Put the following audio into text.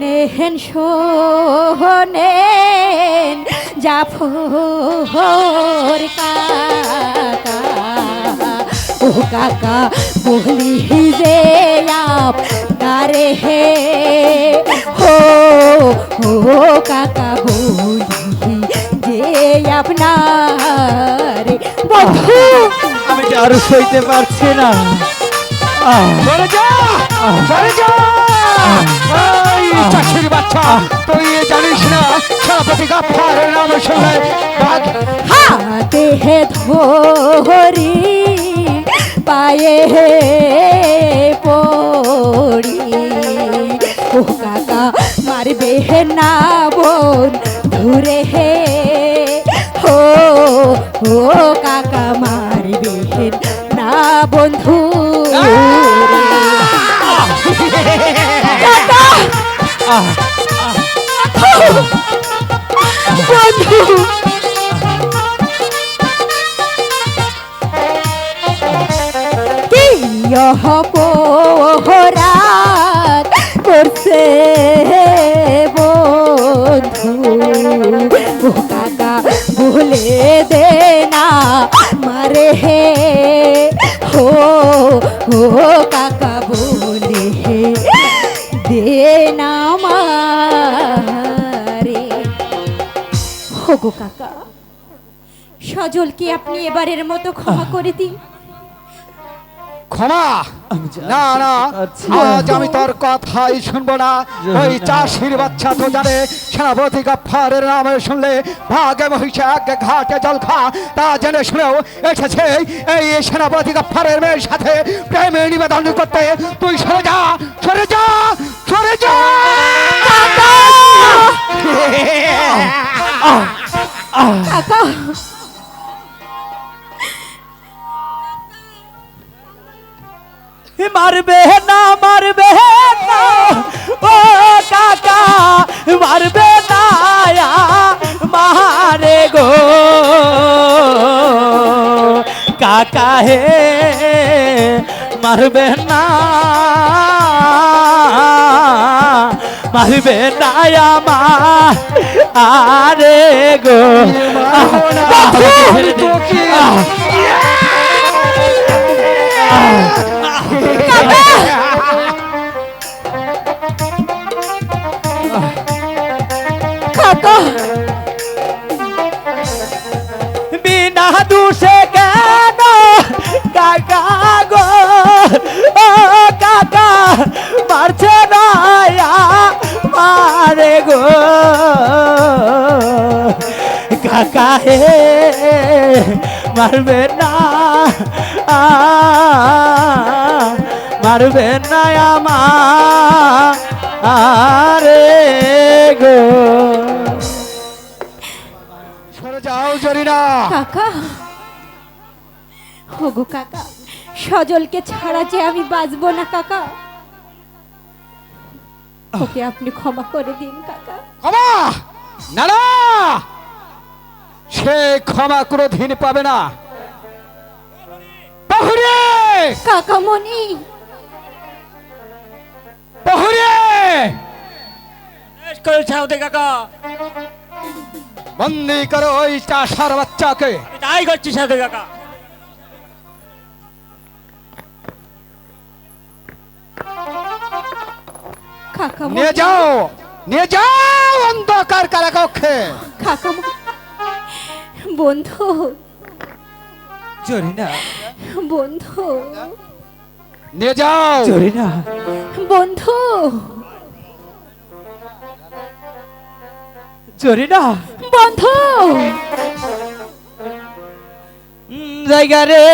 নেহেন শোনেন জাফর কাকা, ও কাকা বলি যে আপনারে হে হো ও কাকা বলি যে আপনারে বন্ধু। আমি আর সইতে পারছি না। চলে যা, চলে যা। এই চাষির বাচ্চা, তুই জানিস না সেনাপতি গাফফারের নাম শুনলে হাতে ধরি পায়ে পড়ি, ও কাকা মারবে না বোন ধরে হে হো ও কাকা মারবে না বন্ধু। বন্ধু অপরাধ করছে বন্ধু, ও কাকা বলে দে না মারে হে হো ও কাকা বলে দে না মারে। হোগো কাকা, সজলকে আপনি এবারের মতো ক্ষমা করে দিন। ক্ষমা না না, আজ আমি তোর কথাই শুনবো না। ওই চাষির বাচ্চা তো জানে সেনাপতি গাফফারের নামে শুনলে ভাগে মহিষে এক ঘাটে জল খা, তা জেনে শুনেও এসেছে এই সেনাপতি গাফফারের মেয়ের সাথে প্রেমে নিবেদন করতে। তুই সরে যা, সরে যা, সরে যা। কাকা মারবে না, মারবে না ও কাকা, মারবে না মারে গো কাকা হে, মারবে না, মারবে না আরে গো। কাকা বিনা দোষে কেন কাকা গো, ও কাকা মারছে না মারে গো কাকা হে, মারবে না, মারবে না আমারে গো। সরে যাও জরিনা। কাকা, হোগো কাকা, সজলকে ছাড়া যে আমি বাঁচবো না কাকা, ওকে আপনি ক্ষমা করে দিন কাকা। ক্ষমা না না, সে ক্ষমা কোনোদিন পাবে না। প্রহরী, কাকামণি প্রহরী, কাকা বন্দি করো ওই চাষার বাচ্চাকে। তাই করছি সাথে কাকা। কাকামণি নিয়ে যাও, নিয়ে যাও অন্ধকার কারাকক্ষে। কাকামণি বন্ধু, জরিনা, বন্ধু, নিয়ে যাও। জরিনা, বন্ধু, জরিনা, বন্ধু। জায়গা রে।